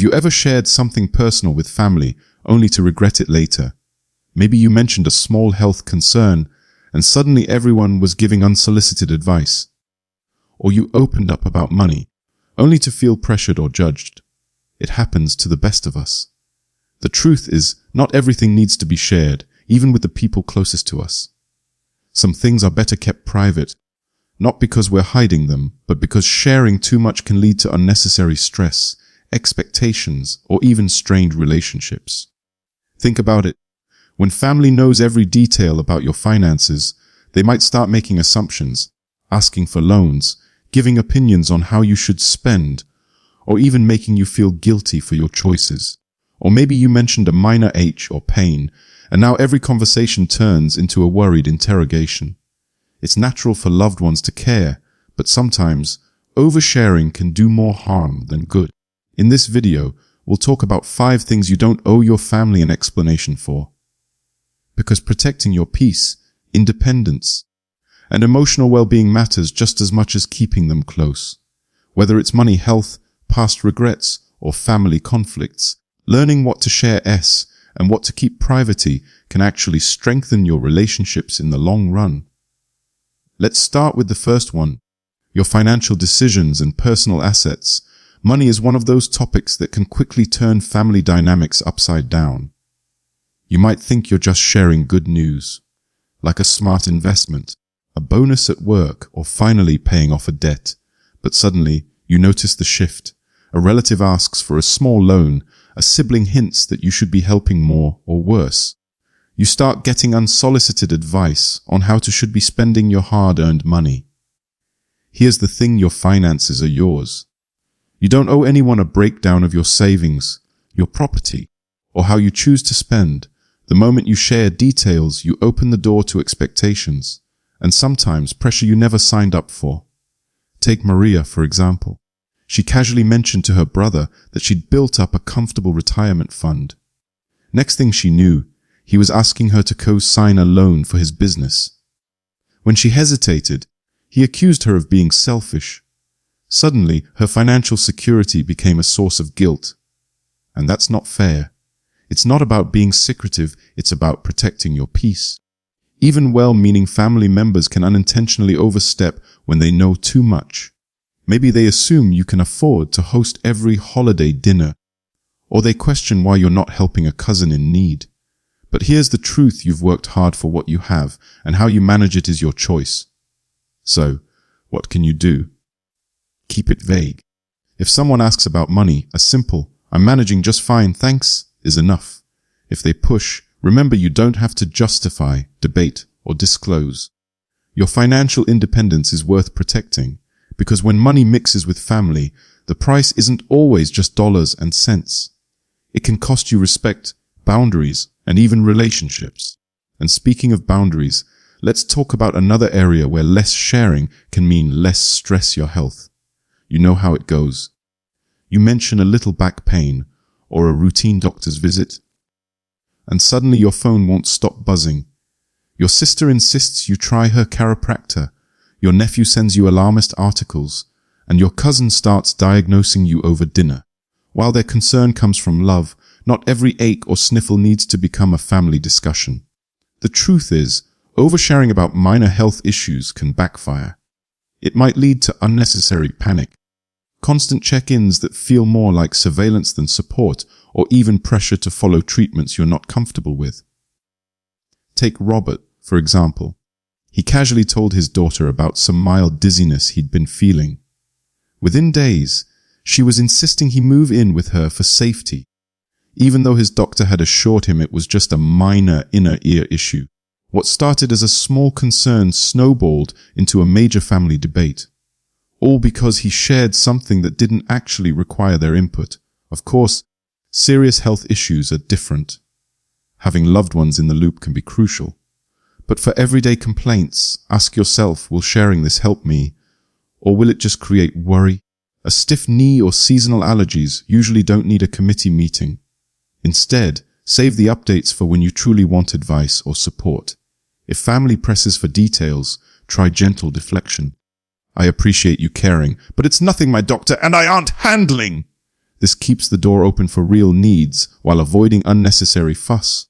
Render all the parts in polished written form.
Have you ever shared something personal with family only to regret it later? Maybe you mentioned a small health concern and suddenly everyone was giving unsolicited advice. Or you opened up about money only to feel pressured or judged. It happens to the best of us. The truth is, not everything needs to be shared, even with the people closest to us. Some things are better kept private, not because we're hiding them, but because sharing too much can lead to unnecessary stress, expectations, or even strained relationships. Think about it. When family knows every detail about your finances, they might start making assumptions, asking for loans, giving opinions on how you should spend, or even making you feel guilty for your choices. Or maybe you mentioned a minor ache or pain, and now every conversation turns into a worried interrogation. It's natural for loved ones to care, but sometimes oversharing can do more harm than good. In this video, we'll talk about 5 things you don't owe your family an explanation for. Because protecting your peace, independence, and emotional well-being matters just as much as keeping them close. Whether it's money, health, past regrets, or family conflicts, learning what to share and what to keep private can actually strengthen your relationships in the long run. Let's start with the first one, your financial decisions and personal assets. Money is one of those topics that can quickly turn family dynamics upside down. You might think you're just sharing good news, like a smart investment, a bonus at work, or finally paying off a debt. But suddenly, you notice the shift. A relative asks for a small loan, a sibling hints that you should be helping more, or worse. You start getting unsolicited advice on how to should be spending your hard-earned money. Here's the thing, your finances are yours. You don't owe anyone a breakdown of your savings, your property, or how you choose to spend. The moment you share details, you open the door to expectations, and sometimes pressure you never signed up for. Take Maria, for example. She casually mentioned to her brother that she'd built up a comfortable retirement fund. Next thing she knew, he was asking her to co-sign a loan for his business. When she hesitated, he accused her of being selfish. Suddenly, her financial security became a source of guilt. And that's not fair. It's not about being secretive, it's about protecting your peace. Even well-meaning family members can unintentionally overstep when they know too much. Maybe they assume you can afford to host every holiday dinner, or they question why you're not helping a cousin in need. But here's the truth, you've worked hard for what you have, and how you manage it is your choice. So, what can you do? Keep it vague. If someone asks about money, a simple, "I'm managing just fine, thanks," is enough. If they push, remember you don't have to justify, debate, or disclose. Your financial independence is worth protecting, because when money mixes with family, the price isn't always just dollars and cents. It can cost you respect, boundaries, and even relationships. And speaking of boundaries, let's talk about another area where less sharing can mean less stress your health. You know how it goes. You mention a little back pain or a routine doctor's visit, and suddenly your phone won't stop buzzing. Your sister insists you try her chiropractor, your nephew sends you alarmist articles, and your cousin starts diagnosing you over dinner. While their concern comes from love, not every ache or sniffle needs to become a family discussion. The truth is, oversharing about minor health issues can backfire. It might lead to unnecessary panic, constant check-ins that feel more like surveillance than support, or even pressure to follow treatments you're not comfortable with. Take Robert, for example. He casually told his daughter about some mild dizziness he'd been feeling. Within days, she was insisting he move in with her for safety, even though his doctor had assured him it was just a minor inner ear issue. What started as a small concern snowballed into a major family debate, all because he shared something that didn't actually require their input. Of course, serious health issues are different. Having loved ones in the loop can be crucial. But for everyday complaints, ask yourself, will sharing this help me? Or will it just create worry? A stiff knee or seasonal allergies usually don't need a committee meeting. Instead, save the updates for when you truly want advice or support. If family presses for details, try gentle deflection. "I appreciate you caring, but it's nothing, my doctor, and I aren't handling." This keeps the door open for real needs while avoiding unnecessary fuss.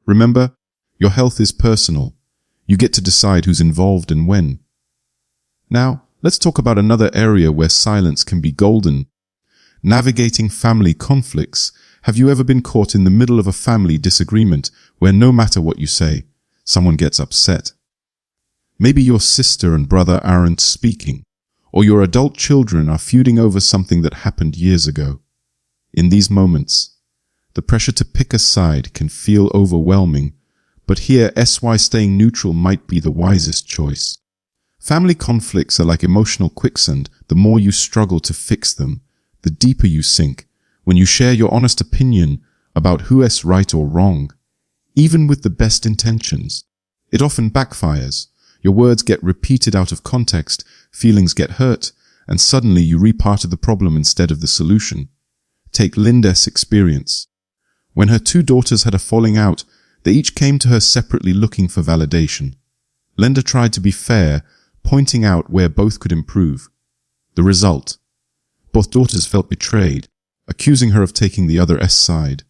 Remember, your health is personal. You get to decide who's involved and when. Now, let's talk about another area where silence can be golden. Navigating family conflicts. Have you ever been caught in the middle of a family disagreement where no matter what you say, someone gets upset? Maybe your sister and brother aren't speaking, or your adult children are feuding over something that happened years ago. In these moments, the pressure to pick a side can feel overwhelming, but here staying neutral might be the wisest choice. Family conflicts are like emotional quicksand. The more you struggle to fix them, the deeper you sink. When you share your honest opinion about who's right or wrong, even with the best intentions, it often backfires. Your words get repeated out of context, feelings get hurt, and suddenly you re-part of the problem instead of the solution. Take Linda's experience. When her two daughters had a falling out, they each came to her separately looking for validation. Linda tried to be fair, pointing out where both could improve. The result? Both daughters felt betrayed, accusing her of taking the other's side.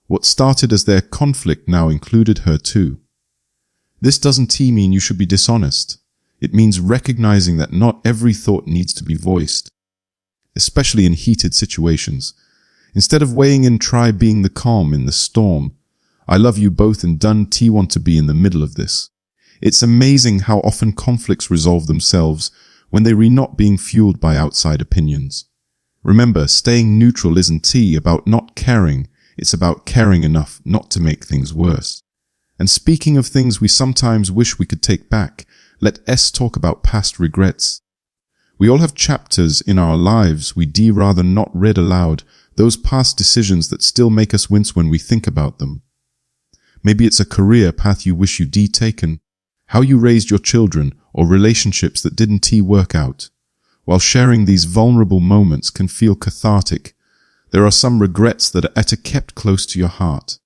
What started as their conflict now included her too. This doesn't mean you should be dishonest. It means recognizing that not every thought needs to be voiced, especially in heated situations. Instead of weighing in, try being the calm in the storm. I love you both and want to be in the middle of this. It's amazing how often conflicts resolve themselves when they're not being fueled by outside opinions. Remember, staying neutral isn't about not caring, it's about caring enough not to make things worse. And speaking of things we sometimes wish we could take back, let's talk about past regrets. We all have chapters in our lives we'd rather not read aloud, those past decisions that still make us wince when we think about them. Maybe it's a career path you wish you'd taken, how you raised your children, or relationships that didn't work out. While sharing these vulnerable moments can feel cathartic, there are some regrets that are kept close to your heart.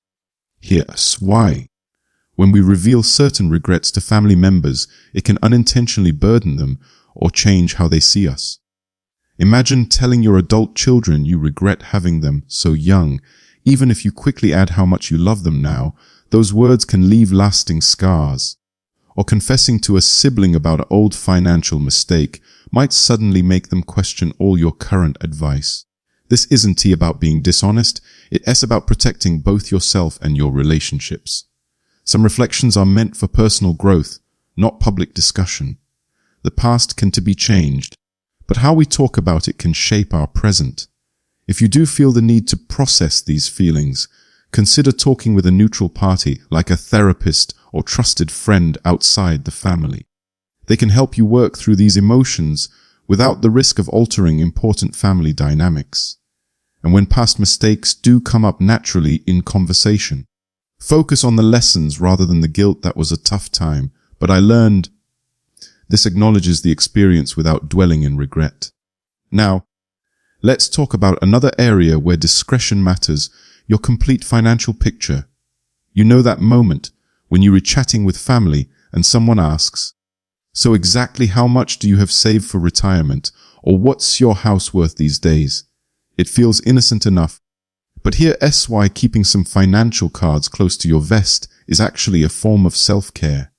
Here's why. When we reveal certain regrets to family members, it can unintentionally burden them or change how they see us. Imagine telling your adult children you regret having them so young. Even if you quickly add how much you love them now, those words can leave lasting scars. Or confessing to a sibling about an old financial mistake might suddenly make them question all your current advice. This isn't about being dishonest, it's about protecting both yourself and your relationships. Some reflections are meant for personal growth, not public discussion. The past can be changed, but how we talk about it can shape our present. If you do feel the need to process these feelings, consider talking with a neutral party like a therapist or trusted friend outside the family. They can help you work through these emotions without the risk of altering important family dynamics. And when past mistakes do come up naturally in conversation, focus on the lessons rather than the guilt. That was a tough time, but I learned. This acknowledges the experience without dwelling in regret. Now, let's talk about another area where discretion matters, your complete financial picture. You know that moment when you're chatting with family and someone asks, "So exactly how much do you have saved for retirement?" or "What's your house worth these days?" It feels innocent enough, but here's why keeping some financial cards close to your vest is actually a form of self-care.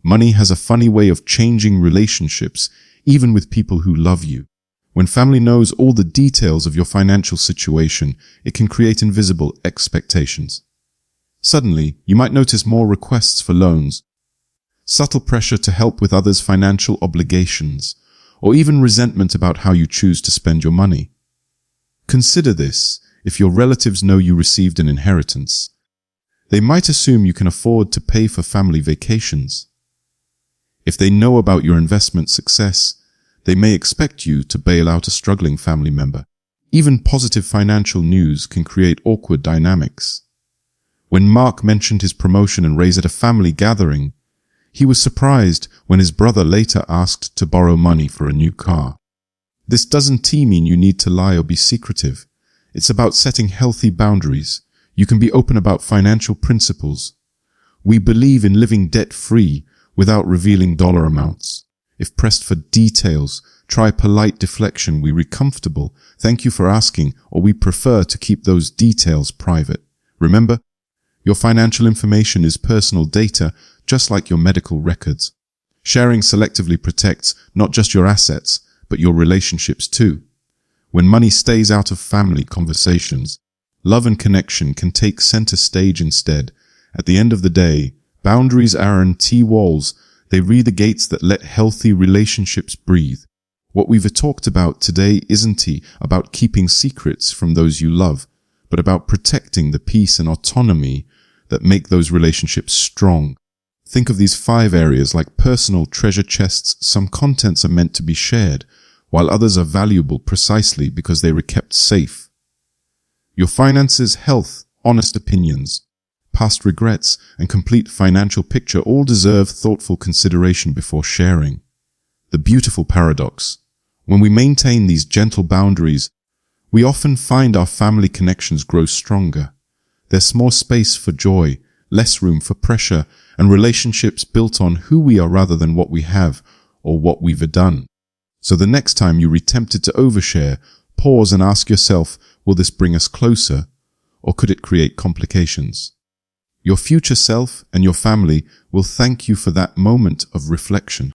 Money has a funny way of changing relationships, even with people who love you. When family knows all the details of your financial situation, it can create invisible expectations. Suddenly, you might notice more requests for loans, subtle pressure to help with others' financial obligations, or even resentment about how you choose to spend your money. Consider this: if your relatives know you received an inheritance, they might assume you can afford to pay for family vacations. If they know about your investment success, they may expect you to bail out a struggling family member. Even positive financial news can create awkward dynamics. When Mark mentioned his promotion and raise at a family gathering, he was surprised when his brother later asked to borrow money for a new car. This doesn't mean you need to lie or be secretive. It's about setting healthy boundaries. You can be open about financial principles. We believe in living debt-free without revealing dollar amounts. If pressed for details, Try polite deflection. "We comfortable. Thank you for asking," or "We prefer to keep those details private." Remember, your financial information is personal data, just like your medical records. Sharing selectively protects not just your assets, but your relationships too. When money stays out of family conversations, love and connection can take center stage instead. At the end of the day, boundaries aren't walls. They are the gates that let healthy relationships breathe. What we've talked about today isn't about keeping secrets from those you love, but about protecting the peace and autonomy that make those relationships strong. Think of these 5 areas like personal treasure chests. Some contents are meant to be shared, while others are valuable precisely because they were kept safe. Your finances, health, honest opinions, past regrets, and complete financial picture all deserve thoughtful consideration before sharing. The beautiful paradox. When we maintain these gentle boundaries, we often find our family connections grow stronger. There's more space for joy, less room for pressure, and relationships built on who we are rather than what we have or what we've done. So the next time you're tempted to overshare, pause and ask yourself, will this bring us closer, or could it create complications? Your future self and your family will thank you for that moment of reflection.